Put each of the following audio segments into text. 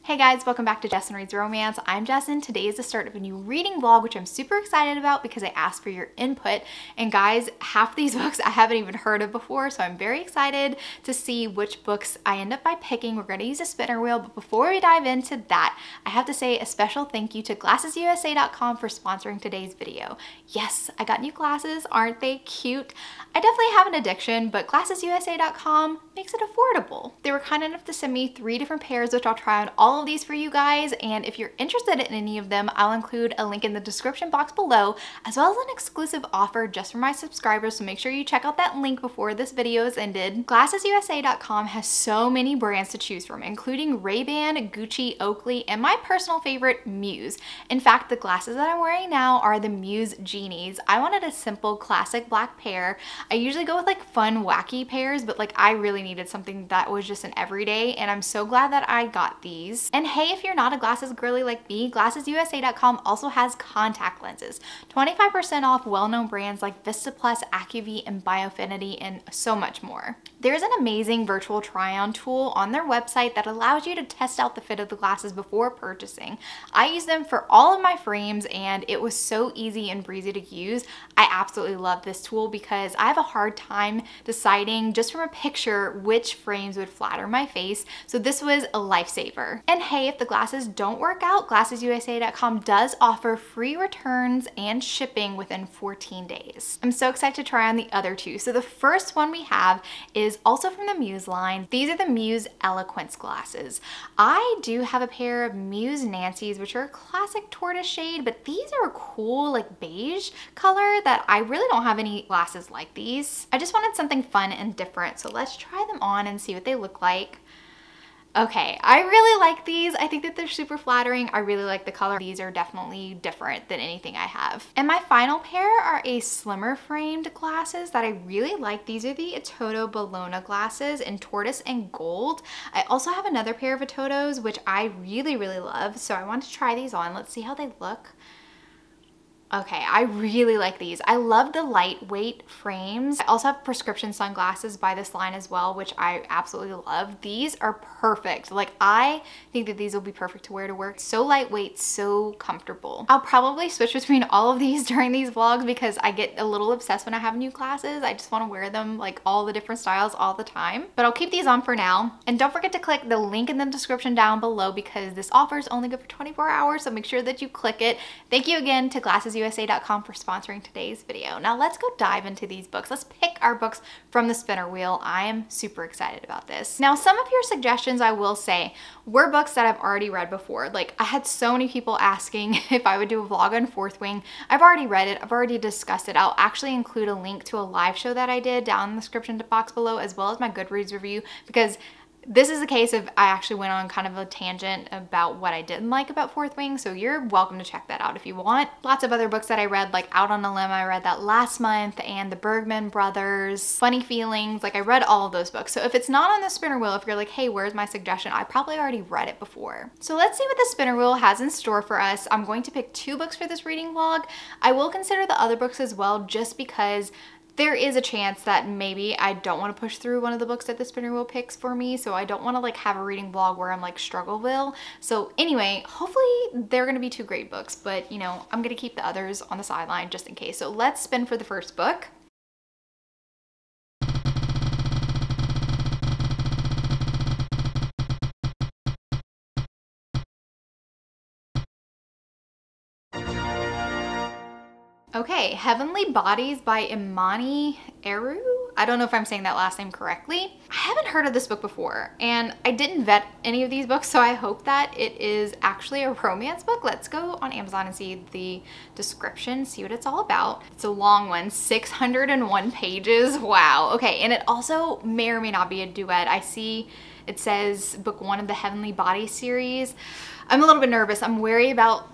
Hey guys, welcome back to Jessin Reads Romance. I'm Jessin. Today is the start of a new reading vlog, which I'm super excited about because I asked for your input. And guys, half of these books I haven't even heard of before, so I'm very excited to see which books I end up by picking. We're going to use a spinner wheel, but before we dive into that, I have to say a special thank you to GlassesUSA.com for sponsoring today's video. Yes, I got new glasses. Aren't they cute? I definitely have an addiction, but GlassesUSA.com makes it affordable. They were kind enough to send me 3 different pairs, which I'll try on all of these for you guys, and if you're interested in any of them, I'll include a link in the description box below, as well as an exclusive offer just for my subscribers, so make sure you check out that link before this video is ended. GlassesUSA.com has so many brands to choose from, including Ray-Ban, Gucci, Oakley, and my personal favorite, Muse. In fact, the glasses that I'm wearing now are the Muse Genies. I wanted a simple, classic black pair. I usually go with like fun, wacky pairs, but like I really needed something that was just an everyday, and I'm so glad that I got these. And hey, if you're not a glasses girly like me, GlassesUSA.com also has contact lenses. 25% off well-known brands like Vista Plus, AccuView, and Biofinity, and so much more. There's an amazing virtual try-on tool on their website that allows you to test out the fit of the glasses before purchasing. I use them for all of my frames, and it was so easy and breezy to use. I absolutely love this tool because I have a hard time deciding just from a picture which frames would flatter my face, so this was a lifesaver. And hey, if the glasses don't work out, GlassesUSA.com does offer free returns and shipping within 14 days. I'm so excited to try on the other two. So the first one we have is also from the Muse line. These are the Muse Eloquence glasses. I do have a pair of Muse Nancy's, which are a classic tortoise shade, but these are a cool like beige color that I really don't have any glasses like these. I just wanted something fun and different, so let's try them on and see what they look like. Okay, I really like these. I think that they're super flattering. I really like the color. These are definitely different than anything I have. And my final pair are a slimmer framed glasses that I really like. These are the Atoto Bologna glasses in tortoise and gold. I also have another pair of Atotos, which I really love. So I want to try these on. Let's see how they look. Okay, I really like these. I love the lightweight frames. I also have prescription sunglasses by this line as well, which I absolutely love. These are perfect. Like, I think that these will be perfect to wear to work. So lightweight, so comfortable. I'll probably switch between all of these during these vlogs because I get a little obsessed when I have new glasses. I just want to wear them like all the different styles all the time. But I'll keep these on for now. And don't forget to click the link in the description down below because this offer is only good for 24 hours, so make sure that you click it. Thank you again to GlassesUSA.com for sponsoring today's video. Now let's go dive into these books. Let's pick our books from the spinner wheel. I am super excited about this. Now, some of your suggestions, I will say, were books that I've already read before. Like, I had so many people asking if I would do a vlog on Fourth Wing. I've already read it. I've already discussed it. I'll actually include a link to a live show that I did down in the description box below, as well as my Goodreads review, because this is a case of I actually went on kind of a tangent about what I didn't like about Fourth Wing, so you're welcome to check that out if you want. Lots of other books that I read, like Out on a Limb, I read that last month, and the Bergman Brothers, Funny Feelings, like I read all of those books. So if it's not on the spinner wheel, if you're like, hey, where's my suggestion? I probably already read it before. So let's see what the spinner wheel has in store for us. I'm going to pick 2 books for this reading vlog. I will consider the other books as well, just because there is a chance that maybe I don't want to push through one of the books that the spinner wheel picks for me, so I don't want to like have a reading vlog where I'm like Struggleville. So anyway, hopefully they're going to be 2 great books, but you know, I'm going to keep the others on the sideline just in case. So let's spin for the first book. Okay, Heavenly Bodies by Imani. I don't know if I'm saying that last name correctly. I haven't heard of this book before, and I didn't vet any of these books, so I hope that it is actually a romance book. Let's go on Amazon and see the description, see what it's all about. It's a long one, 601 pages. Wow. Okay, and it also may or may not be a duet. I see it says book 1 of the Heavenly Bodies series. I'm a little bit nervous. I'm wary about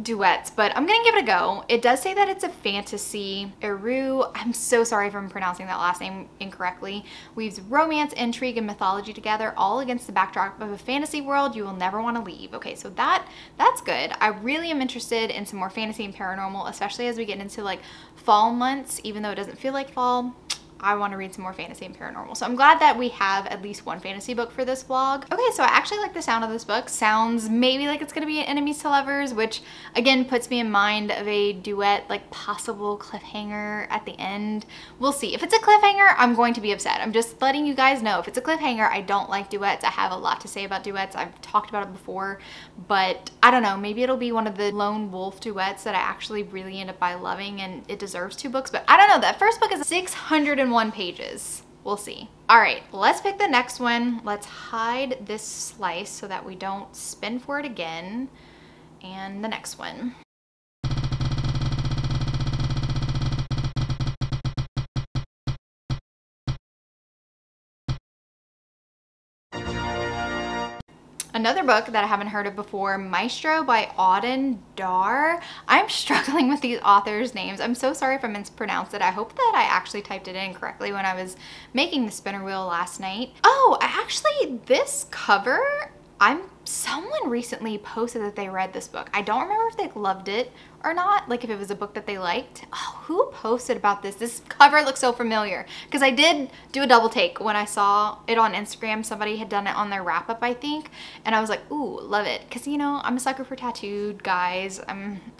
duets, but I'm gonna give it a go. It does say that it's a fantasy. I'm so sorry if I'm pronouncing that last name incorrectly. Weaves romance, intrigue, and mythology together, all against the backdrop of a fantasy world you will never want to leave. Okay, so that's good. I really am interested in some more fantasy and paranormal, especially as we get into like fall months. Even though it doesn't feel like fall, I want to read some more fantasy and paranormal. So I'm glad that we have at least one fantasy book for this vlog. Okay, so I actually like the sound of this book. Sounds maybe like it's gonna be enemies to lovers, which again puts me in mind of a duet, like possible cliffhanger at the end. We'll see. If it's a cliffhanger, I'm going to be upset. I'm just letting you guys know. If it's a cliffhanger, I don't like duets. I have a lot to say about duets. I've talked about it before, but I don't know. Maybe it'll be one of the lone wolf duets that I actually really end up by loving, and it deserves 2 books, but I don't know. That first book is 601 pages. We'll see. All right, let's pick the next one. Let's hide this slice so that we don't spin for it again. And the next one. Another book that I haven't heard of before, Maestro by Auden, Darr. I'm struggling with these authors' names. I'm so sorry if I mispronounced it. I hope that I actually typed it in correctly when I was making the spinner wheel last night. Oh, actually, this cover, someone recently posted that they read this book. I don't remember if they loved it or not, like if it was a book that they liked. Oh, who posted about this? This cover looks so familiar because I did do a double take when I saw it on Instagram. Somebody had done it on their wrap up, I think, and I was like, ooh, love it, because you know I'm a sucker for tattooed guys.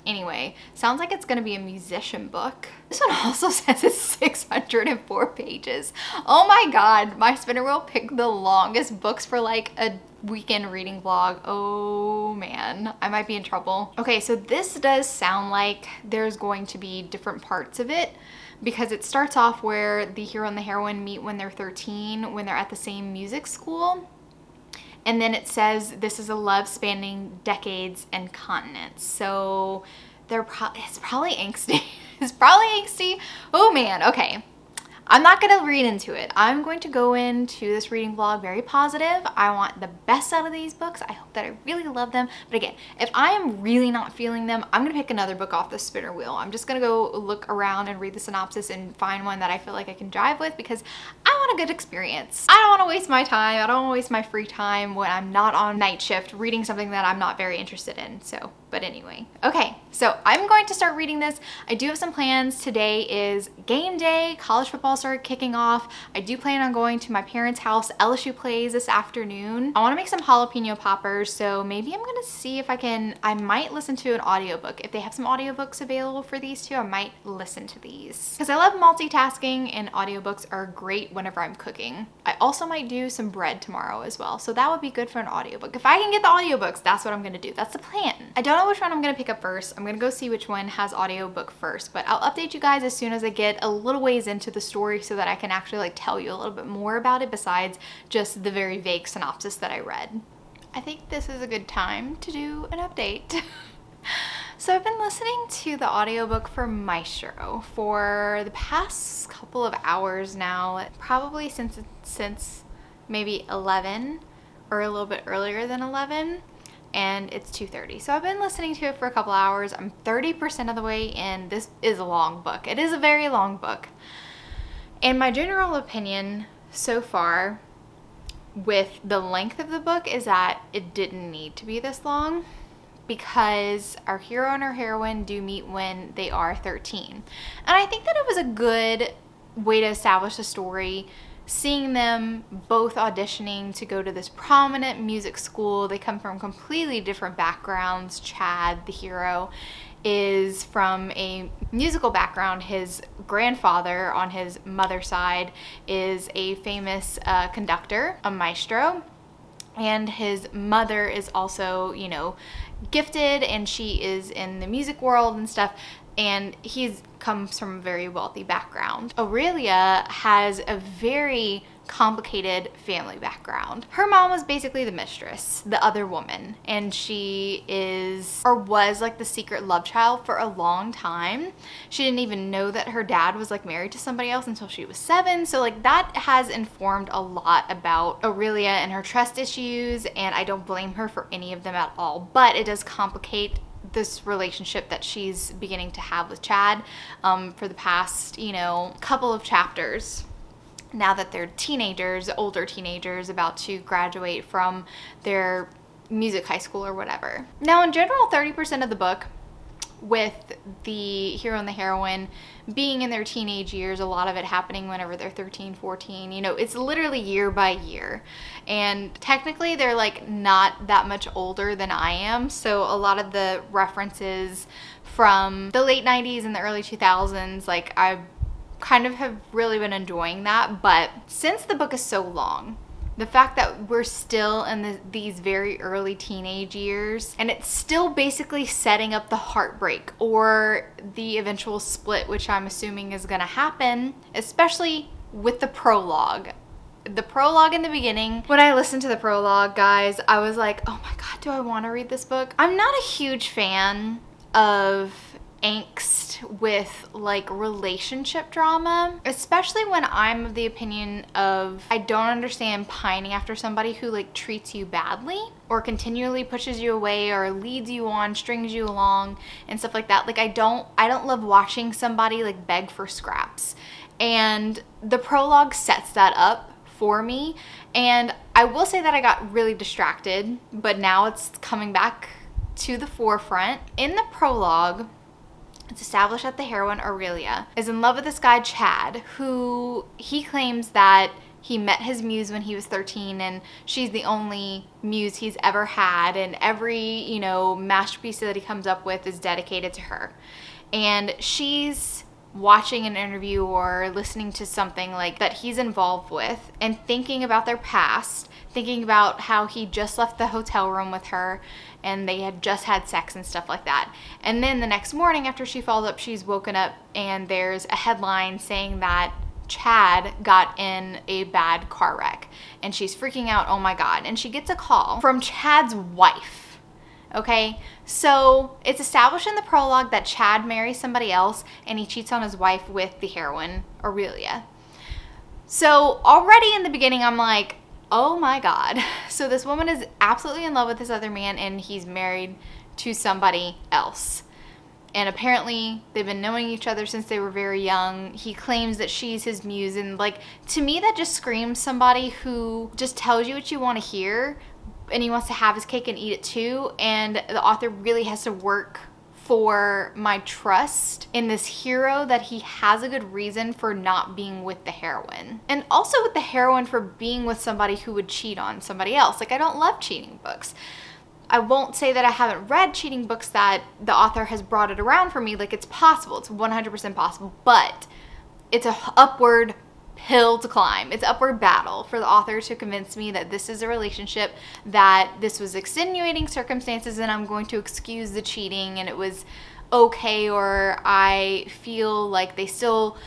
Anyway, sounds like it's gonna be a musician book. This one also says it's 604 pages. Oh my god, my spinner wheel picked the longest books for like a weekend reading vlog. Oh man, I might be in trouble. Okay, so this does sound like there's going to be different parts of it, because it starts off where the hero and the heroine meet when they're 13, when they're at the same music school. And then it says this is a love spanning decades and continents. So it's probably angsty. It's probably angsty. Oh man, okay. I'm not gonna read into it. I'm going to go into this reading vlog very positive. I want the best out of these books. I hope that I really love them. But again, if I am really not feeling them, I'm gonna pick another book off the spinner wheel. I'm just gonna go look around and read the synopsis and find one that I feel like I can jive with, because I want a good experience. I don't wanna waste my time. I don't wanna waste my free time when I'm not on night shift reading something that I'm not very interested in. So, but anyway. Okay, so I'm going to start reading this. I do have some plans. Today is game day. College football started kicking off. I do plan on going to my parents' house. LSU plays this afternoon. I want to make some jalapeno poppers, so maybe I'm gonna see if I might listen to an audiobook. If they have some audiobooks available for these two, I might listen to these, because I love multitasking and audiobooks are great whenever I'm cooking. I also might do some bread tomorrow as well, so that would be good for an audiobook. If I can get the audiobooks, that's what I'm gonna do. That's the plan. I don't know which one I'm gonna pick up first. I'm gonna go see which one has audiobook first, but I'll update you guys as soon as I get a little ways into the story so that I can actually like tell you a little bit more about it besides just the very vague synopsis that I read. I think this is a good time to do an update. So I've been listening to the audiobook for Maestro for the past couple of hours now, probably since maybe 11 or a little bit earlier than 11. And it's 2:30. So I've been listening to it for a couple hours. I'm 30% of the way in. This is a long book. It is a very long book. And my general opinion so far with the length of the book is that it didn't need to be this long, because our hero and our heroine do meet when they are 13. And I think that it was a good way to establish the story, seeing them both auditioning to go to this prominent music school. They come from completely different backgrounds. Chad, the hero, is from a musical background. His grandfather on his mother's side is a famous conductor, a maestro, and his mother is also, you know, gifted, and she is in the music world and stuff. And he's comes from a very wealthy background. Aurelia has a very complicated family background. Her mom was basically the mistress, the other woman, and she is, or was, like the secret love child for a long time. She didn't even know that her dad was like married to somebody else until she was 7. So like that has informed a lot about Aurelia and her trust issues, and I don't blame her for any of them at all, but it does complicate this relationship that she's beginning to have with Chad for the past, you know, couple of chapters. Now that they're teenagers, older teenagers, about to graduate from their music high school or whatever. Now in general, 30% of the book with the hero and the heroine being in their teenage years, a lot of it happening whenever they're 13, 14, you know, it's literally year by year. And technically they're like not that much older than I am. So a lot of the references from the late 90s and the early 2000s, like I kind of have really been enjoying that. But since the book is so long, the fact that we're still in these very early teenage years and it's still basically setting up the heartbreak or the eventual split, which I'm assuming is gonna happen, especially with the prologue. The prologue in the beginning, when I listened to the prologue, guys, I was like, oh my God, do I wanna read this book? I'm not a huge fan of angst with like relationship drama, especially when I'm of the opinion of I don't understand pining after somebody who like treats you badly or continually pushes you away or leads you on, strings you along and stuff like that. Like I don't love watching somebody like beg for scraps, and the prologue sets that up for me. And I will say that I got really distracted, but now it's coming back to the forefront. In the prologue, it's established that the heroine, Aurelia, is in love with this guy, Chad, who he claims that he met his muse when he was 13 and she's the only muse he's ever had, and every, you know, masterpiece that he comes up with is dedicated to her. And she's watching an interview or listening to something like that he's involved with and thinking about their past, thinking about how he just left the hotel room with her and they had just had sex and stuff like that. And then the next morning after she falls up, she's woken up and there's a headline saying that Chad got in a bad car wreck, and she's freaking out, oh my God. And she gets a call from Chad's wife. Okay, so it's established in the prologue that Chad marries somebody else and he cheats on his wife with the heroine, Aurelia. So already in the beginning, I'm like, oh my God. So this woman is absolutely in love with this other man and he's married to somebody else. And apparently they've been knowing each other since they were very young. He claims that she's his muse, and like, to me that just screams somebody who just tells you what you want to hear and he wants to have his cake and eat it too. And the author really has to work for my trust in this hero that he has a good reason for not being with the heroine. And also with the heroine for being with somebody who would cheat on somebody else. Like, I don't love cheating books. I won't say that I haven't read cheating books that the author has brought it around for me. Like, it's possible. It's 100% possible. But it's a upward hill to climb. It's upward battle for the author to convince me that this is a relationship, that this was extenuating circumstances and I'm going to excuse the cheating and it was okay, or I feel like they still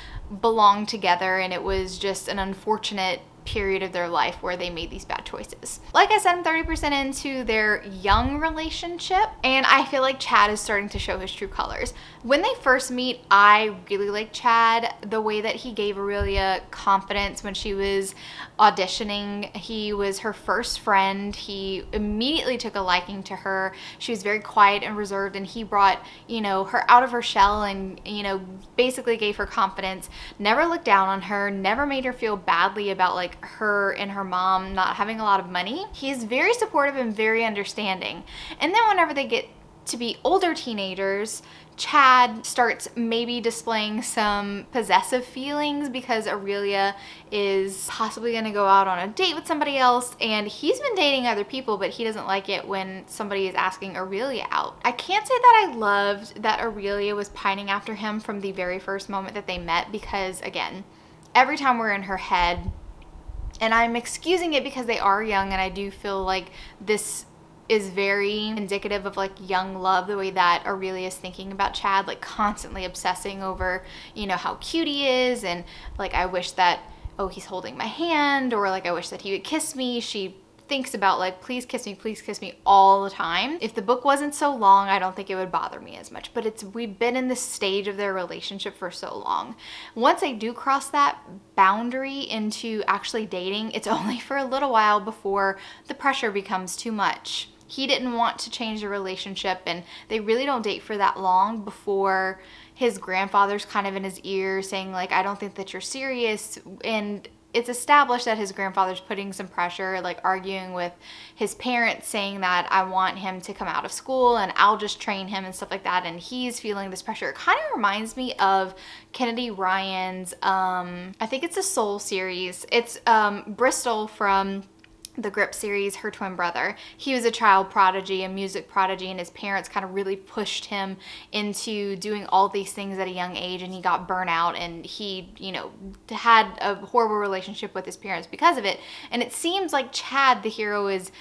belong together and it was just an unfortunate period of their life where they made these bad choices. Like I said, I'm 30% into their young relationship, and I feel like Chad is starting to show his true colors. When they first meet, I really like Chad, the way that he gave Aurelia confidence when she was auditioning. He was her first friend. He immediately took a liking to her. She was very quiet and reserved, and he brought, you know, her out of her shell and, you know, basically gave her confidence, never looked down on her, never made her feel badly about like her and her mom not having a lot of money. He's very supportive and very understanding. And then whenever they get to be older teenagers, Chad starts maybe displaying some possessive feelings because Aurelia is possibly going to go out on a date with somebody else, and he's been dating other people, but he doesn't like it when somebody is asking Aurelia out. I can't say that I loved that Aurelia was pining after him from the very first moment that they met, because again, every time we're in her head, and I'm excusing it because they are young, and I do feel like this is very indicative of like young love, the way that Aurelia is thinking about Chad, like constantly obsessing over, you know, how cute he is, and like, I wish that, oh, he's holding my hand, or like, I wish that he would kiss me. She thinks about like, please kiss me all the time. If the book wasn't so long, I don't think it would bother me as much, but we've been in this stage of their relationship for so long. Once I do cross that boundary into actually dating, it's only for a little while before the pressure becomes too much. He didn't want to change the relationship, and they really don't date for that long before his grandfather's kind of in his ear saying like, I don't think that you're serious. And it's established that his grandfather's putting some pressure, like arguing with his parents, saying that I want him to come out of school and I'll just train him and stuff like that, and he's feeling this pressure. It kind of reminds me of Kennedy Ryan's, I think it's a Soul series. It's Bristol from the Grip series, her twin brother. He was a child prodigy, a music prodigy, and his parents kind of really pushed him into doing all these things at a young age, and he got burnt out, and he, you know, had a horrible relationship with his parents because of it. And it seems like Chad, the hero, is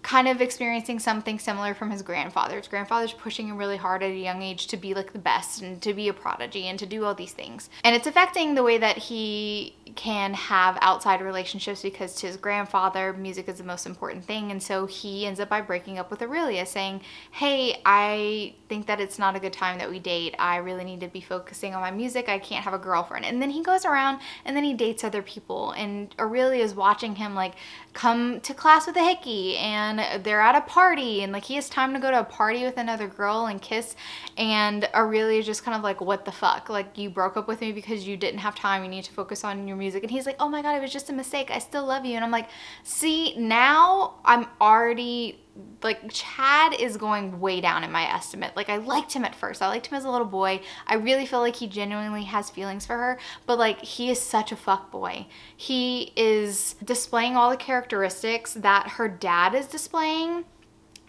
kind of experiencing something similar from his grandfather. His grandfather's pushing him really hard at a young age to be like the best and to be a prodigy and to do all these things. And it's affecting the way that he can have outside relationships, because to his grandfather, music is the most important thing. And so he ends up by breaking up with Aurelia, saying, hey, I think that it's not a good time that we date. I really need to be focusing on my music. I can't have a girlfriend. And then he goes around and then he dates other people, and Aurelia is watching him like come to class with a hickey, and they're at a party, and like he has time to go to a party with another girl and kiss, and Aurelia is just kind of like, what the fuck? Like, you broke up with me because you didn't have time. You need to focus on your music. And he's like, oh my God, it was just a mistake. I still love you. And I'm like, see, now I'm already like, Chad is going way down in my estimate. Like, I liked him at first. I liked him as a little boy. I really feel like he genuinely has feelings for her, but like, he is such a fuck boy. He is displaying all the characteristics that her dad is displaying.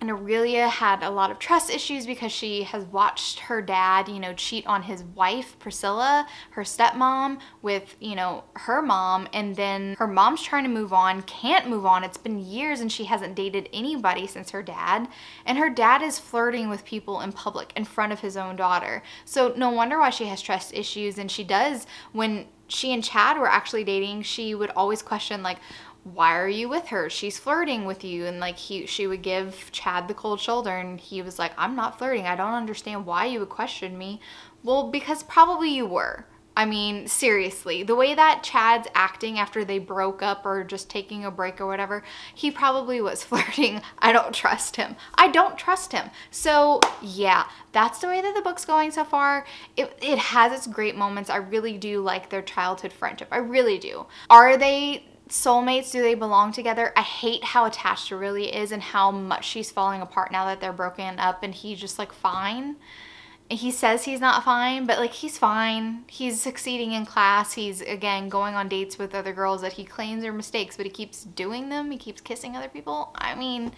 And Aurelia had a lot of trust issues because she has watched her dad, you know, cheat on his wife, Priscilla, her stepmom, with, you know, her mom. And then her mom's trying to move on, can't move on. It's been years and she hasn't dated anybody since her dad. And her dad is flirting with people in public in front of his own daughter. So no wonder why she has trust issues. And she does, when she and Chad were actually dating, she would always question, like, why are you with her? She's flirting with you. And like, she would give Chad the cold shoulder, and he was like, I'm not flirting. I don't understand why you would question me. Well, because probably you were. I mean, seriously, the way that Chad's acting after they broke up or just taking a break or whatever, he probably was flirting. I don't trust him. I don't trust him. So yeah, that's the way that the book's going so far. It has its great moments. I really do like their childhood friendship. I really do. Are they soulmates? Do they belong together? I hate how attached Aurelia is and how much she's falling apart now that they're broken up, and he's just like fine. He says he's not fine, but like, he's fine. He's succeeding in class. He's, again, going on dates with other girls that he claims are mistakes, but he keeps doing them. He keeps kissing other people. I mean,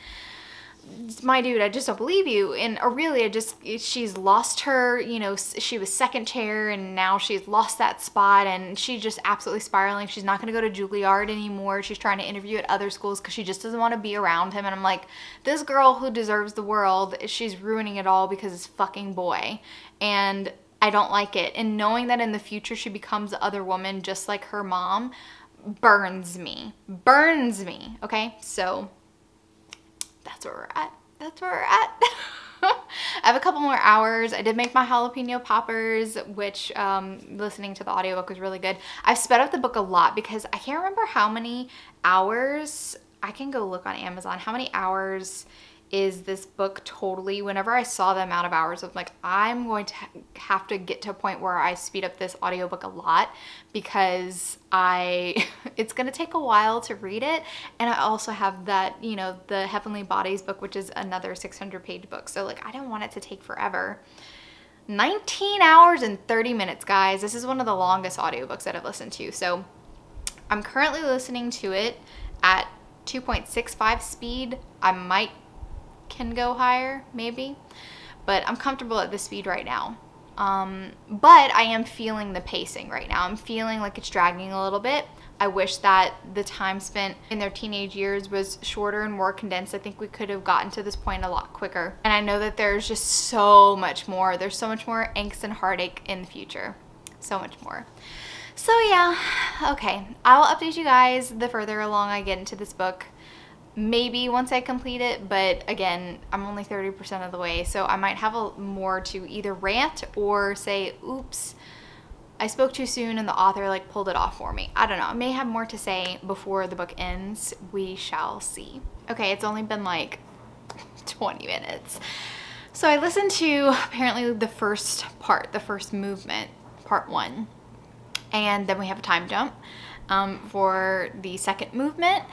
my dude, I just don't believe you. And Aurelia she's lost her, you know, she was second chair and now she's lost that spot, and she's just absolutely spiraling. She's not going to go to Juilliard anymore. She's trying to interview at other schools because she just doesn't want to be around him. And I'm like, this girl who deserves the world, she's ruining it all because it's fucking boy. And I don't like it. And knowing that in the future she becomes the other woman just like her mom burns me. Burns me. Okay, so that's where we're at. That's where we're at. I have a couple more hours. I did make my jalapeno poppers, which listening to the audiobook was really good. I've sped up the book a lot because I can't remember how many hours. I can go look on Amazon. How many hours is this book totally? Whenever I saw the amount of hours, I'm like, I'm going to have to get to a point where I speed up this audiobook a lot, because it's going to take a while to read it. And I also have that, you know, the Heavenly Bodies book, which is another 600-page book. So like, I don't want it to take forever. 19 hours and 30 minutes, guys. This is one of the longest audiobooks that I've listened to. So I'm currently listening to it at 2.65 speed. I can go higher, maybe, but I'm comfortable at this speed right now. But I am feeling the pacing right now. I'm feeling like it's dragging a little bit. I wish that the time spent in their teenage years was shorter and more condensed. I think we could have gotten to this point a lot quicker. And I know that there's just so much more. There's so much more angst and heartache in the future. So much more. So yeah, okay. I'll update you guys the further along I get into this book. Maybe once I complete it, but again, I'm only 30% of the way, so I might have more to either rant or say, oops, I spoke too soon and the author like pulled it off for me. I don't know. I may have more to say before the book ends. We shall see. Okay, it's only been like 20 minutes. So I listened to apparently the first part, the first movement, part 1. And then we have a time jump. for the second movement.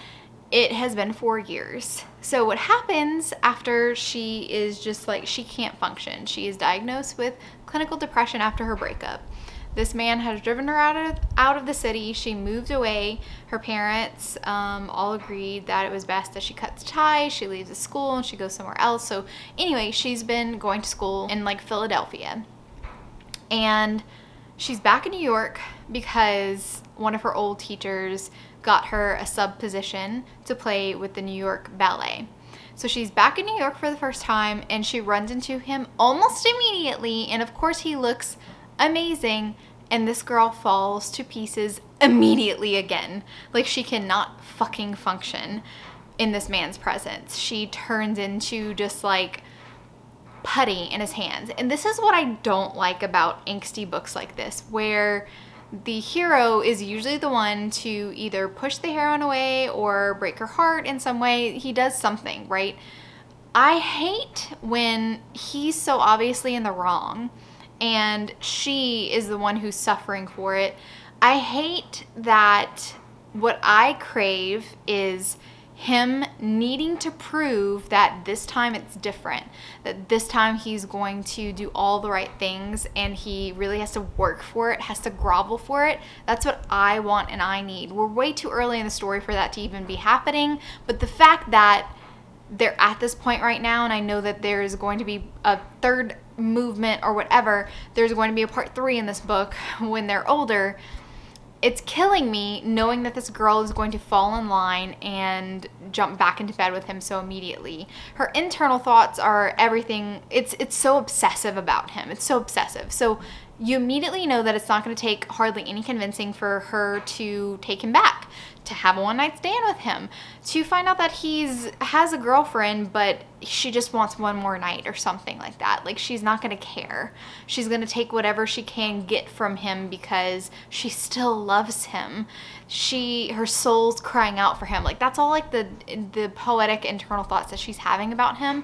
It has been 4 years. So what happens after she is just like, she can't function. She is diagnosed with clinical depression after her breakup. This man has driven her out of the city. She moved away. Her parents all agreed that it was best that she cuts ties. She leaves the school and she goes somewhere else. So anyway, she's been going to school in like Philadelphia. And she's back in New York because one of her old teachers got her a sub position to play with the New York Ballet. So she's back in New York for the first time and she runs into him almost immediately. And of course he looks amazing. And this girl falls to pieces immediately again. Like, she cannot fucking function in this man's presence. She turns into just like putty in his hands. And this is what I don't like about angsty books like this, where the hero is usually the one to either push the heroine away or break her heart in some way. He does something, right? I hate when he's so obviously in the wrong and she is the one who's suffering for it. I hate that what I crave is him needing to prove that this time it's different, that this time he's going to do all the right things and he really has to work for it, has to grovel for it. That's what I want and I need. We're way too early in the story for that to even be happening, but the fact that they're at this point right now, and I know that there's going to be a third movement or whatever, there's going to be a part 3 in this book when they're older. It's killing me knowing that this girl is going to fall in line and jump back into bed with him so immediately. Her internal thoughts are everything. It's so obsessive about him. It's so obsessive. So you immediately know that it's not going to take hardly any convincing for her to take him back, to have a one-night stand with him, to find out that has a girlfriend, but she just wants one more night or something like that. Like, she's not going to care. She's going to take whatever she can get from him because she still loves him. Her soul's crying out for him. Like, that's all like the poetic internal thoughts that she's having about him.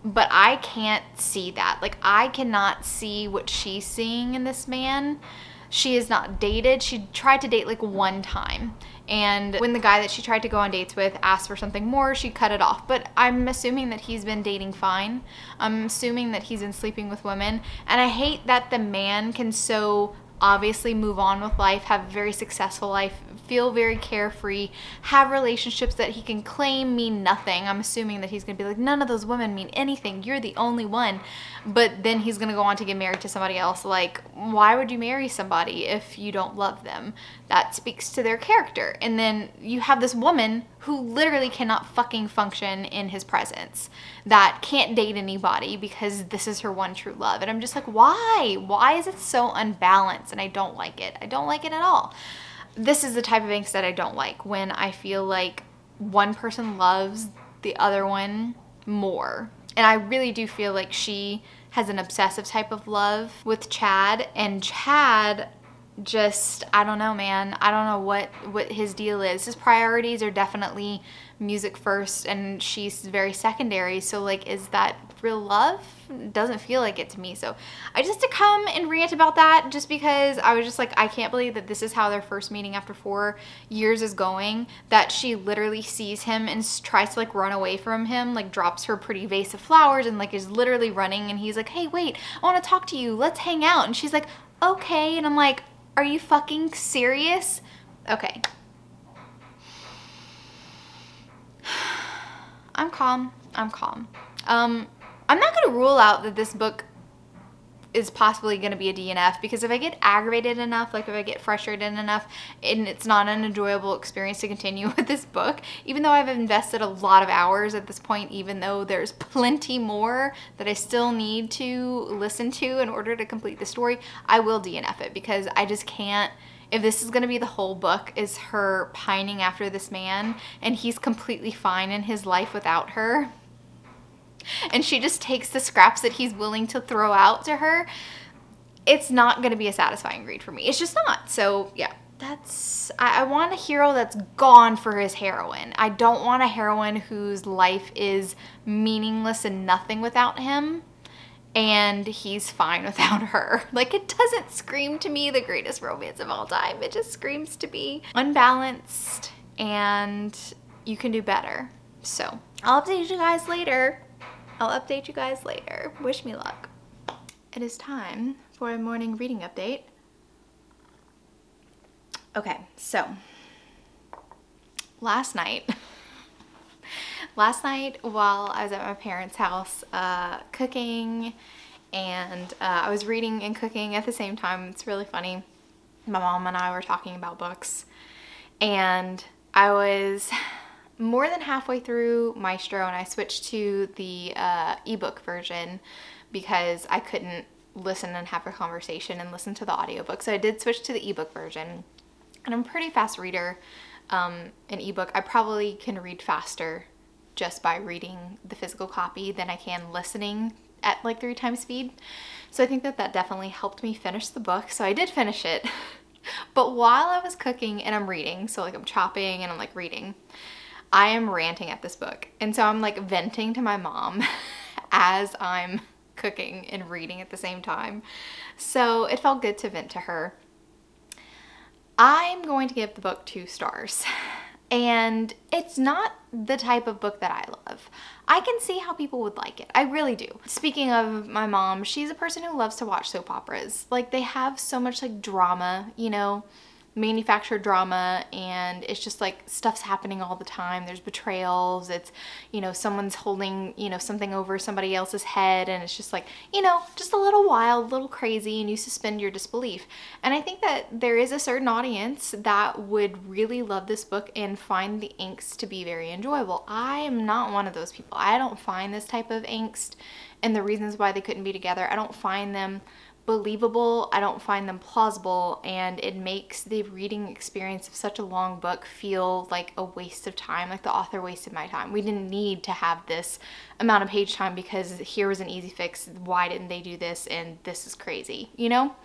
But I can't see that. Like, I cannot see what she's seeing in this man. She is not dated. She tried to date like one time. And when the guy that she tried to go on dates with asked for something more, she cut it off. But I'm assuming that he's been dating fine. I'm assuming that he's been sleeping with women. And I hate that the man can so obviously move on with life, have a very successful life, feel very carefree, have relationships that he can claim mean nothing. I'm assuming that he's gonna be like, none of those women mean anything, you're the only one. But then he's gonna go on to get married to somebody else. Like, why would you marry somebody if you don't love them? That speaks to their character. And then you have this woman who literally cannot fucking function in his presence, that can't date anybody because this is her one true love. And I'm just like, why? Why is it so unbalanced? And I don't like it. I don't like it at all. This is the type of angst that I don't like, when I feel like one person loves the other one more. And I really do feel like she has an obsessive type of love with Chad, and Chad just, I don't know, man. I don't know what his deal is. His priorities are definitely music first and she's very secondary. So like, is that real love? Doesn't feel like it to me. So I just had to come and rant about that, just because I was just like, I can't believe that this is how their first meeting after 4 years is going, that she literally sees him and tries to like run away from him, like drops her pretty vase of flowers and like is literally running, and he's like, hey, wait, I want to talk to you, let's hang out. And she's like, okay. And I'm like, are you fucking serious? Okay. I'm calm. I'm calm. I'm not going to rule out that this book is possibly going to be a DNF, because if I get aggravated enough, like if I get frustrated enough, and it's not an enjoyable experience to continue with this book, even though I've invested a lot of hours at this point, even though there's plenty more that I still need to listen to in order to complete the story, I will DNF it, because I just can't. If this is going to be the whole book, is her pining after this man and he's completely fine in his life without her, and she just takes the scraps that he's willing to throw out to her, it's not going to be a satisfying read for me. It's just not. So yeah, I want a hero that's gone for his heroine. I don't want a heroine whose life is meaningless and nothing without him. and he's fine without her. Like, it doesn't scream to me the greatest romance of all time. It just screams to be unbalanced and you can do better. So I'll update you guys later. Wish me luck. It is time for a morning reading update. Okay, so last night while I was at my parents' house cooking, and I was reading and cooking at the same time. It's really funny. My mom and I were talking about books, and I was more than halfway through Maestro, and I switched to the ebook version because I couldn't listen and have a conversation and listen to the audiobook. So I did switch to the ebook version, and I'm a pretty fast reader. An ebook, I probably can read faster just by reading the physical copy than I can listening at like 3 times speed. So I think that that definitely helped me finish the book. So I did finish it. But while I was cooking and I'm reading, so like I'm chopping and I'm like reading, I am ranting at this book. And so I'm like venting to my mom as I'm cooking and reading at the same time. So it felt good to vent to her. I'm going to give the book 2 stars. And it's not the type of book that I love. I can see how people would like it. I really do. Speaking of my mom, she's a person who loves to watch soap operas. Like, they have so much like drama, you know, manufactured drama, and it's just like stuff's happening all the time. There's betrayals. It's, you know, someone's holding, you know, something over somebody else's head, and it's just like, you know, just a little wild, a little crazy, and you suspend your disbelief. And I think that there is a certain audience that would really love this book and find the angst to be very enjoyable. I am not one of those people. I don't find this type of angst and the reasons why they couldn't be together, I don't find them believable. I don't find them plausible, and it makes the reading experience of such a long book feel like a waste of time. Like the author wasted my time. We didn't need to have this amount of page time because here was an easy fix. Why didn't they do this? And this is crazy, you know?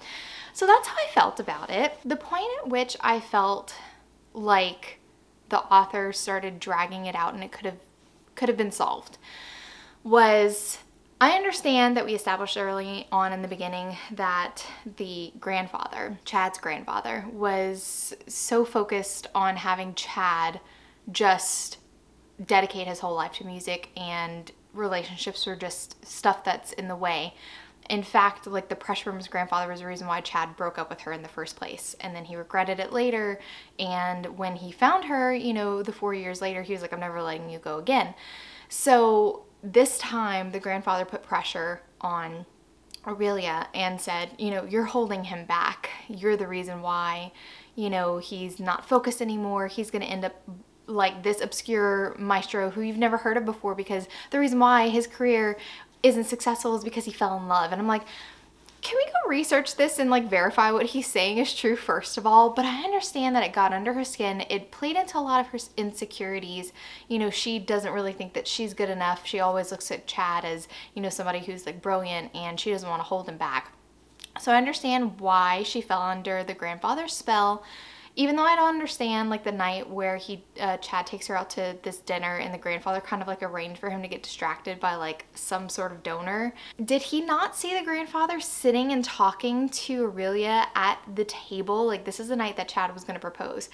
So that's how I felt about it. The point at which I felt like the author started dragging it out and it could have been solved was, I understand that we established early on in the beginning that the grandfather, Chad's grandfather, was so focused on having Chad just dedicate his whole life to music, and relationships were just stuff that's in the way. In fact, like, the pressure from his grandfather was the reason why Chad broke up with her in the first place. And then he regretted it later. And when he found her, you know, the 4 years later, he was like, I'm never letting you go again. So this time, the grandfather put pressure on Aurelia and said, you know, you're holding him back. You're the reason why, you know, he's not focused anymore. He's going to end up like this obscure maestro who you've never heard of before, because the reason why his career isn't successful is because he fell in love. And I'm like, can we go research this and like verify what he's saying is true first of all? But I understand that it got under her skin. It played into a lot of her insecurities. You know, she doesn't really think that she's good enough. She always looks at Chad as, you know, somebody who's like brilliant, and she doesn't want to hold him back. So I understand why she fell under the grandfather's spell. Even though I don't understand like the night where Chad takes her out to this dinner and the grandfather kind of like arranged for him to get distracted by like some sort of donor. Did he not see the grandfather sitting and talking to Aurelia at the table? Like, this is the night that Chad was going to propose.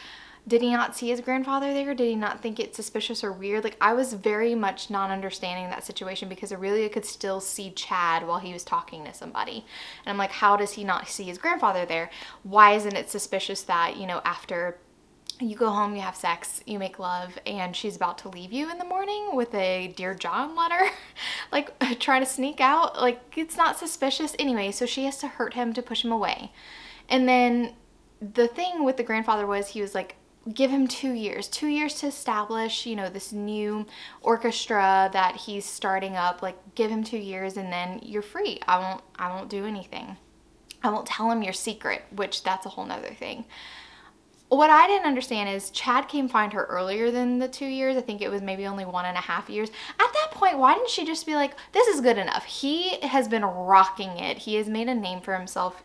Did he not see his grandfather there? Did he not think it suspicious or weird? Like, I was very much not understanding that situation, because Aurelia could still see Chad while he was talking to somebody. And I'm like, how does he not see his grandfather there? Why isn't it suspicious that, you know, after you go home, you have sex, you make love, and she's about to leave you in the morning with a Dear John letter, like, try to sneak out? Like, it's not suspicious anyway, so she has to hurt him to push him away. And then the thing with the grandfather was, he was like, give him 2 years to establish, you know, this new orchestra that he's starting up. Like, give him 2 years and then you're free. I won't do anything. I won't tell him your secret, which that's a whole nother thing. What I didn't understand is Chad came find her earlier than the 2 years. I think it was maybe only 1.5 years. At that point, why didn't she just be like, this is good enough? He has been rocking it. He has made a name for himself.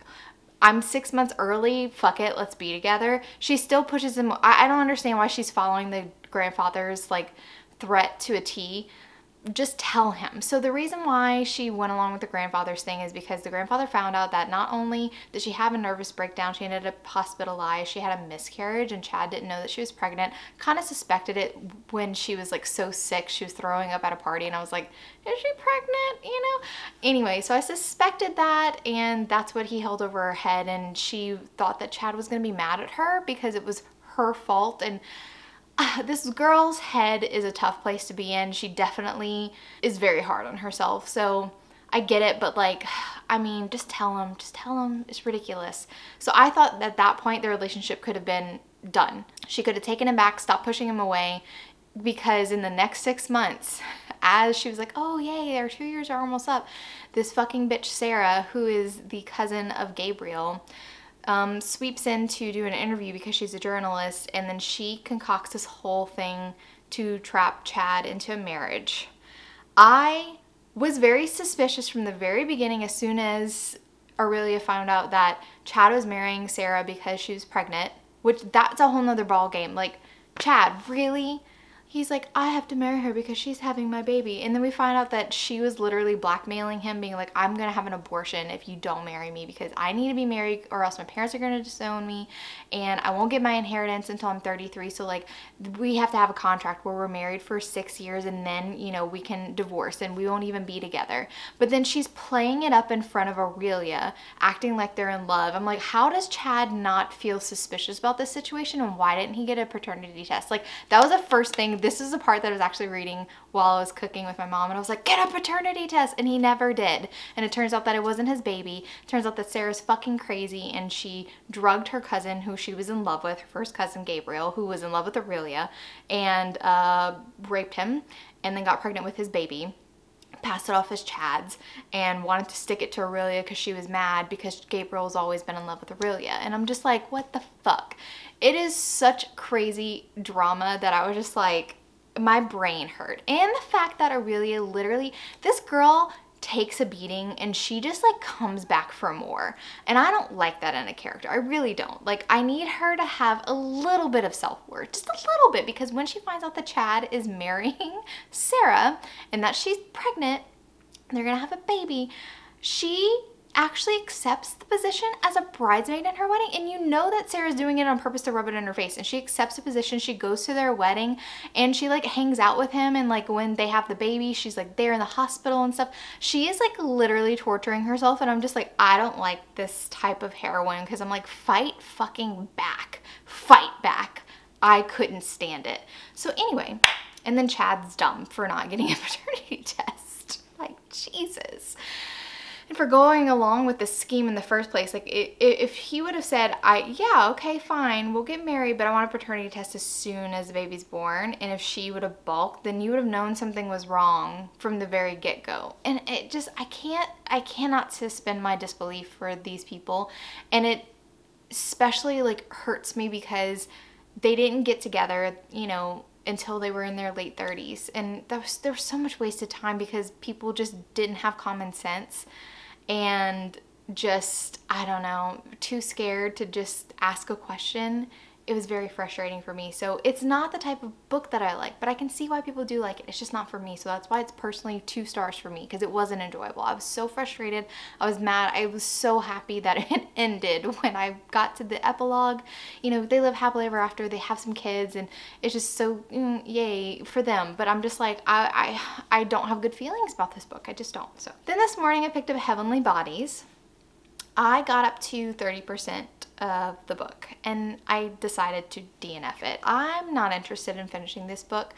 I'm 6 months early, fuck it, let's be together. She still pushes him. I don't understand why she's following the grandfather's like threat to a T. just tell him. So the reason why she went along with the grandfather's thing is because the grandfather found out that not only did she have a nervous breakdown, she ended up hospitalized, she had a miscarriage, and Chad didn't know that she was pregnant. Kind of suspected it when she was like so sick, she was throwing up at a party, and I was like, is she pregnant, you know? Anyway, so I suspected that, and that's what he held over her head, and she thought that Chad was gonna be mad at her because it was her fault. And this girl's head is a tough place to be in. She definitely is very hard on herself. So I get it, but like, I mean, just tell him. It's ridiculous. So I thought at that point the relationship could have been done. She could have taken him back, stopped pushing him away, because in the next 6 months, as she was like, oh yay, our 2 years are almost up, this fucking bitch Sarah, who is the cousin of Gabriel, sweeps in to do an interview because she's a journalist, and then she concocts this whole thing to trap Chad into a marriage. I was very suspicious from the very beginning. As soon as Aurelia found out that Chad was marrying Sarah because she was pregnant, which that's a whole nother ball game. Like, Chad, really? He's like, I have to marry her because she's having my baby. And then we find out that she was literally blackmailing him, being like, I'm gonna have an abortion if you don't marry me because I need to be married or else my parents are gonna disown me and I won't get my inheritance until I'm 33. So like, we have to have a contract where we're married for 6 years and then, you know, we can divorce and we won't even be together. But then she's playing it up in front of Aurelia, acting like they're in love. I'm like, how does Chad not feel suspicious about this situation, and why didn't he get a paternity test? Like, that was the first thing. This is the part that I was actually reading while I was cooking with my mom, and I was like, get a paternity test, and he never did. And it turns out that it wasn't his baby. It turns out that Sarah's fucking crazy, and she drugged her cousin, who she was in love with, her first cousin Gabriel, who was in love with Aurelia, and raped him, and then got pregnant with his baby, passed it off as Chad's, and wanted to stick it to Aurelia because she was mad because Gabriel's always been in love with Aurelia. And I'm just like, what the fuck? It is such crazy drama that I was just like, my brain hurt. And the fact that Aurelia literally, this girl takes a beating and she just like comes back for more. And I don't like that in a character. I really don't. Like, I need her to have a little bit of self-worth, just a little bit, because when she finds out that Chad is marrying Sarah and that she's pregnant and they're gonna have a baby, she actually accepts the position as a bridesmaid in her wedding. And you know that Sarah's doing it on purpose to rub it in her face, and she accepts the position. She goes to their wedding and she like hangs out with him, and like when they have the baby, she's like there in the hospital and stuff. She is like literally torturing herself, and I'm just like, I don't like this type of heroine, because I'm like, fight fucking back. Fight back. I couldn't stand it. So anyway, and then Chad's dumb for not getting a paternity test. Like, Jesus. And for going along with the scheme in the first place. Like, if he would have said, yeah, okay, fine, we'll get married, but I want a paternity test as soon as the baby's born, and if she would have balked, then you would have known something was wrong from the very get-go. And it just, I cannot suspend my disbelief for these people. And it especially like hurts me because they didn't get together, you know, until they were in their late 30s. And there was so much wasted time because people just didn't have common sense and just, I don't know, too scared to just ask a question. It was very frustrating for me. So it's not the type of book that I like, but I can see why people do like it. It's just not for me. So that's why it's personally 2 stars for me, because it wasn't enjoyable. I was so frustrated. I was mad. I was so happy that it ended when I got to the epilogue. You know, they live happily ever after. They have some kids, and it's just so yay for them. But I'm just like, I don't have good feelings about this book. I just don't. So then this morning I picked up Heavenly Bodies. I got up to 30% of the book and I decided to DNF it. I'm not interested in finishing this book.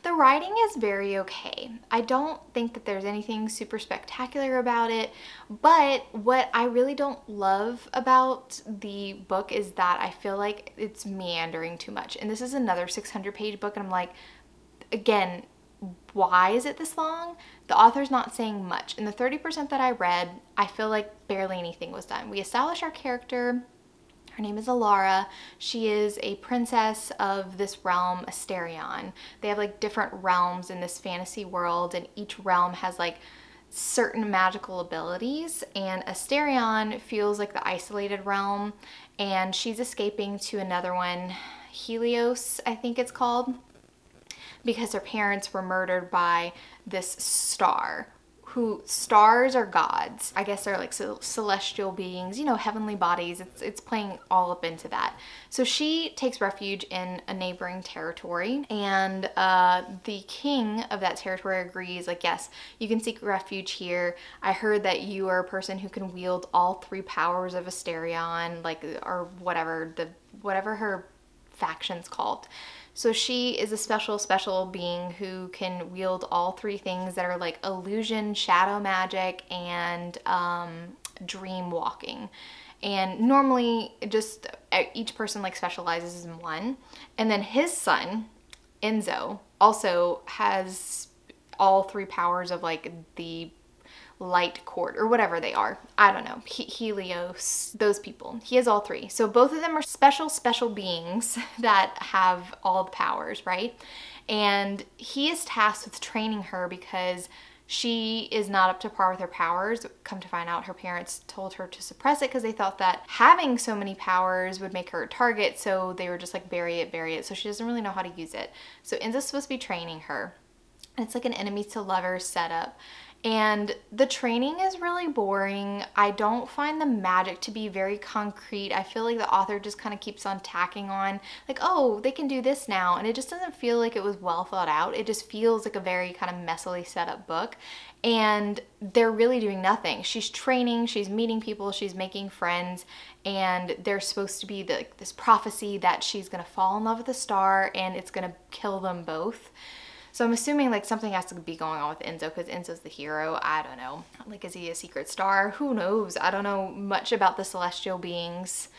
The writing is very okay. I don't think that there's anything super spectacular about it, but what I really don't love about the book is that I feel like it's meandering too much. And this is another 600-page book, and I'm like, again, why is it this long? The author's not saying much. In the 30% that I read, I feel like barely anything was done. We establish our character. Her name is Alara. She is a princess of this realm, Asterion. They have like different realms in this fantasy world, and each realm has like certain magical abilities, and Asterion feels like the isolated realm, and she's escaping to another one, Helios, I think it's called. because her parents were murdered by this star. Who stars are gods. I guess they're like celestial beings, you know, heavenly bodies. It's playing all up into that. So she takes refuge in a neighboring territory, and the king of that territory agrees, like, yes, you can seek refuge here. I heard that you are a person who can wield all 3 powers of Asterion, like, or whatever her faction's called. So she is a special being who can wield all 3 things that are like illusion, shadow magic, and dream walking. And normally just each person like specializes in one. And then his son, Enzo, also has all 3 powers of like the light court or whatever they are. I don't know. Helios, those people. He has all 3. So both of them are special beings that have all the powers, right? And he is tasked with training her because she is not up to par with her powers. Come to find out, her parents told her to suppress it because they thought that having so many powers would make her a target. So they were just like, bury it. So she doesn't really know how to use it. So Enzo's supposed to be training her. It's like an enemies to lovers setup. And the training is really boring. I don't find the magic to be very concrete. I feel like the author just kind of keeps on tacking on, like, oh, they can do this now. And it just doesn't feel like it was well thought out. It just feels like a very kind of messily set up book. And they're really doing nothing. She's training, she's meeting people, she's making friends, and there's supposed to be this prophecy that she's gonna fall in love with a star and it's gonna kill them both. So I'm assuming like something has to be going on with Enzo because Enzo's the hero. I don't know. Like, is he a secret star? Who knows? I don't know much about the celestial beings.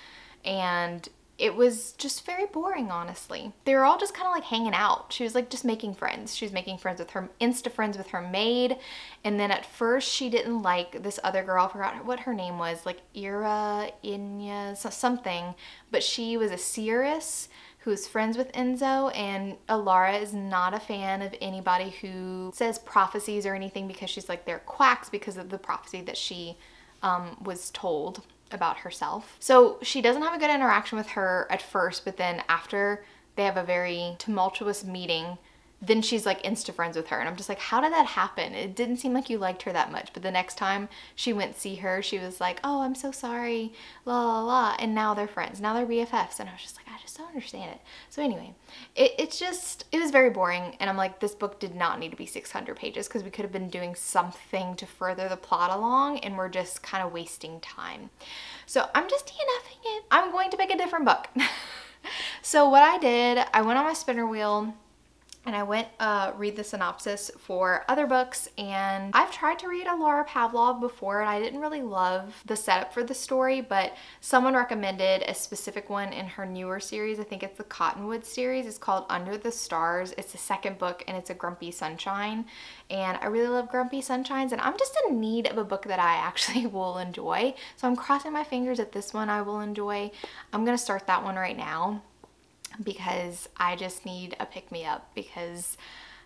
And it was just very boring, honestly. They were all just kind of like hanging out. She was like just making friends. She was making friends with her, insta friends with her maid. And then at first she didn't like this other girl. I forgot what her name was, like Inya, something. But she was a seeress who's friends with Enzo, and Alara is not a fan of anybody who says prophecies or anything because she's like, they're quacks because of the prophecy that she was told about herself. So she doesn't have a good interaction with her at first, but then after they have a very tumultuous meeting, then she's like insta friends with her. And I'm just like, how did that happen? It didn't seem like you liked her that much. But the next time she went to see her, she was like, oh, I'm so sorry, la la la. And now they're friends. Now they're BFFs. And I was just like, I just don't understand it. So anyway, it was very boring. And I'm like, this book did not need to be 600 pages because we could have been doing something to further the plot along, and we're just kind of wasting time. So I'm just DNFing it. I'm going to pick a different book. So what I did, I went on my spinner wheel and I went read the synopsis for other books, and I've tried to read a Laura Pavlov before and I didn't really love the setup for the story, but someone recommended a specific one in her newer series. I think it's the Cottonwood series. It's called Under the Stars. It's the 2nd book and it's a Grumpy Sunshine, and I really love Grumpy Sunshines, and I'm just in need of a book that I actually will enjoy. So I'm crossing my fingers that this one I will enjoy. I'm gonna start that one right now because I just need a pick-me-up, because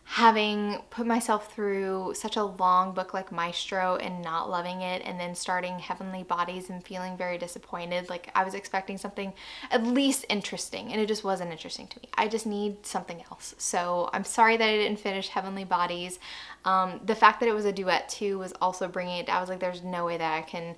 having put myself through such a long book like Maestro and not loving it, and then starting Heavenly Bodies and feeling very disappointed, like I was expecting something at least interesting and it just wasn't interesting to me. I just need something else. So I'm sorry that I didn't finish Heavenly Bodies. The fact that it was a duet too was also bringing it. I was like, there's no way that I can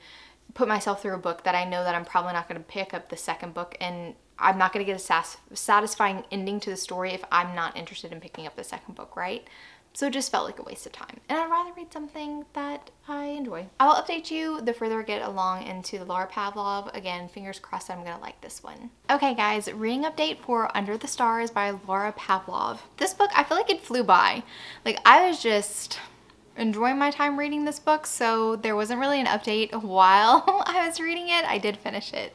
put myself through a book that I know that I'm probably not going to pick up the 2nd book, and I'm not going to get a satisfying ending to the story if I'm not interested in picking up the 2nd book, right? So it just felt like a waste of time. And I'd rather read something that I enjoy. I will update you the further I get along into the Laura Pavlov. Again, fingers crossed I'm going to like this one. Okay guys, reading update for Under the Stars by Laura Pavlov. This book, I feel like it flew by. Like, I was just enjoying my time reading this book, so there wasn't really an update while I was reading it. I did finish it.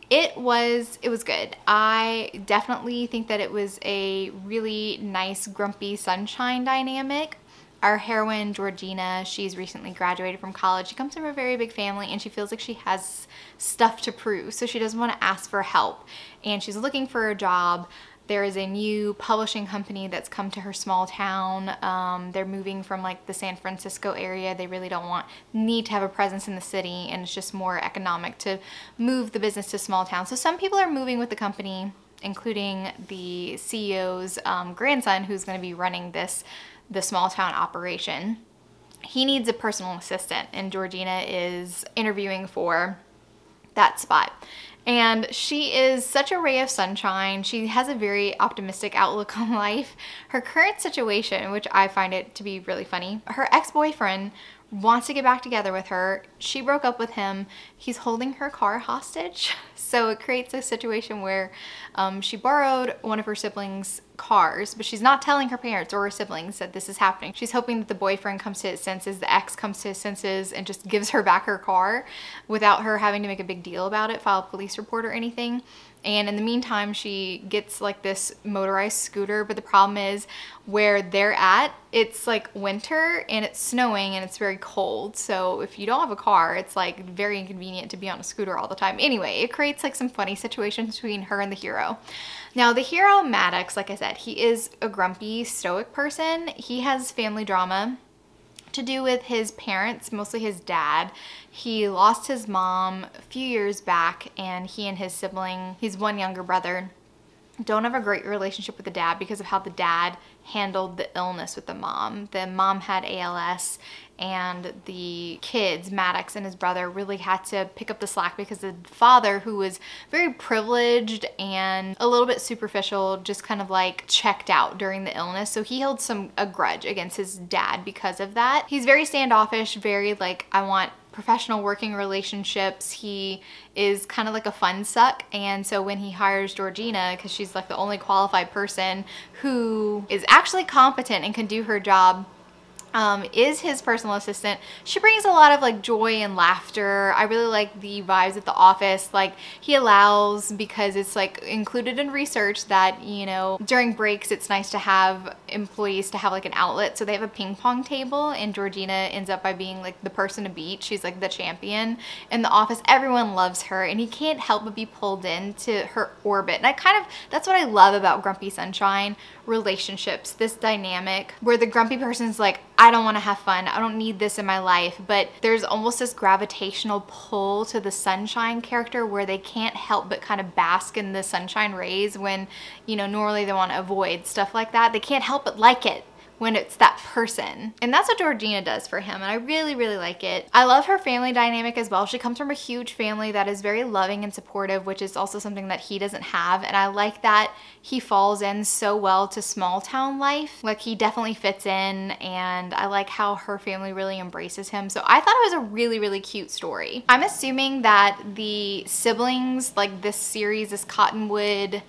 It was good. I definitely think that it was a really nice Grumpy Sunshine dynamic. Our heroine, Georgina, she's recently graduated from college. She comes from a very big family and she feels like she has stuff to prove, so she doesn't want to ask for help. And she's looking for a job. There is a new publishing company that's come to her small town. They're moving from like the San Francisco area. They really don't need to have a presence in the city, and it's just more economic to move the business to small town. So some people are moving with the company. including the CEO's grandson, who's going to be running the small town operation. He needs a personal assistant, and Georgina is interviewing for that spot. And she is such a ray of sunshine. She has a very optimistic outlook on life. Her current situation, which I find it to be really funny, her ex-boyfriend wants to get back together with her. She broke up with him. He's holding her car hostage. So it creates a situation where she borrowed one of her siblings' cars, but she's not telling her parents or her siblings that this is happening. She's hoping that the boyfriend comes to his senses, the ex comes to his senses, and just gives her back her car without her having to make a big deal about it, file a police report or anything. And in the meantime, she gets like this motorized scooter, but the problem is where they're at, it's like winter and it's snowing and it's very cold. So if you don't have a car, it's like very inconvenient to be on a scooter all the time. Anyway, it creates like some funny situations between her and the hero. Now the hero, Maddox, like I said, he is a grumpy, stoic person. He has family drama to do with his parents, mostly his dad. He lost his mom a few years back, and he and his sibling, he's one younger brother, don't have a great relationship with the dad because of how the dad handled the illness with the mom. The mom had ALS, and the kids, Maddox and his brother, really had to pick up the slack because the father, who was very privileged and a little bit superficial, just kind of like checked out during the illness. So he held a grudge against his dad because of that. He's very standoffish, very like, I want professional working relationships. He is kind of like a fun suck, and so when he hires Georgina, because she's like the only qualified person who is actually competent and can do her job, is his personal assistant. She brings a lot of like joy and laughter. I really like the vibes at the office. Like he allows, because it's like included in research that, you know, during breaks it's nice to have employees to have like an outlet. So they have a ping pong table, and Georgina ends up by being like the person to beat. She's like the champion in the office. Everyone loves her, and he can't help but be pulled into her orbit. And that's what I love about Grumpy Sunshine relationships, this dynamic where the grumpy person's like, I don't want to have fun, I don't need this in my life, but there's almost this gravitational pull to the sunshine character where they can't help but kind of bask in the sunshine rays when, you know, normally they want to avoid stuff like that. They can't help but like it when it's that person. And that's what Georgina does for him, and I really, really like it. I love her family dynamic as well. She comes from a huge family that is very loving and supportive, which is also something that he doesn't have, and I like that he falls in so well to small town life. Like he definitely fits in, and I like how her family really embraces him. So I thought it was a really, really cute story. I'm assuming that the siblings, like this series, this Cottonwood,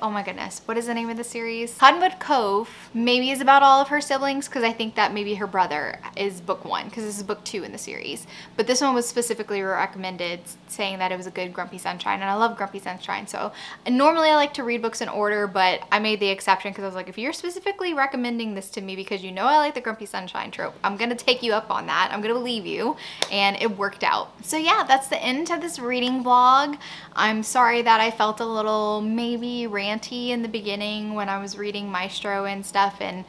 oh my goodness, what is the name of the series? Cottonwood Cove maybe is about all of her siblings, because I think that maybe her brother is book 1, because this is book 2 in the series. But this one was specifically recommended, saying that it was a good Grumpy Sunshine, and I love Grumpy Sunshine. So normally I like to read books in order, but I made the exception because I was like, if you're specifically recommending this to me because you know I like the Grumpy Sunshine trope, I'm gonna take you up on that. I'm gonna believe you, and it worked out. So yeah, that's the end of this reading vlog. I'm sorry that I felt a little maybe ranty in the beginning when I was reading Maestro and stuff, and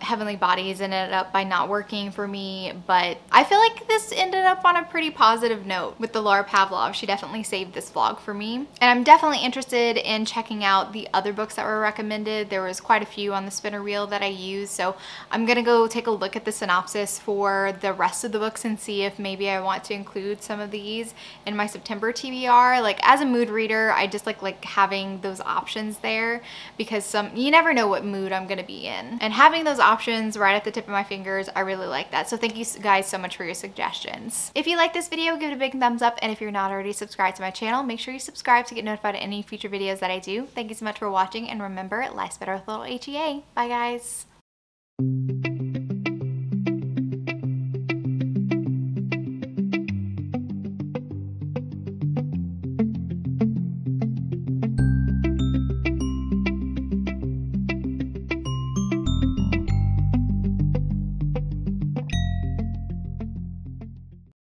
Heavenly Bodies ended up by not working for me, but I feel like this ended up on a pretty positive note with the Laura Pavlov. She definitely saved this vlog for me, and I'm definitely interested in checking out the other books that were recommended. There was quite a few on the spinner wheel that I used, so I'm gonna go take a look at the synopsis for the rest of the books and see if maybe I want to include some of these in my September TBR. Like as a mood reader, I just like having those options there, because you never know what mood I'm gonna be in, and having those options right at the tip of my fingers, I really like that. So thank you guys so much for your suggestions. If you like this video, give it a big thumbs up, and if you're not already subscribed to my channel, make sure you subscribe to get notified of any future videos that I do. Thank you so much for watching, and remember, life's better with a little HEA. Bye guys.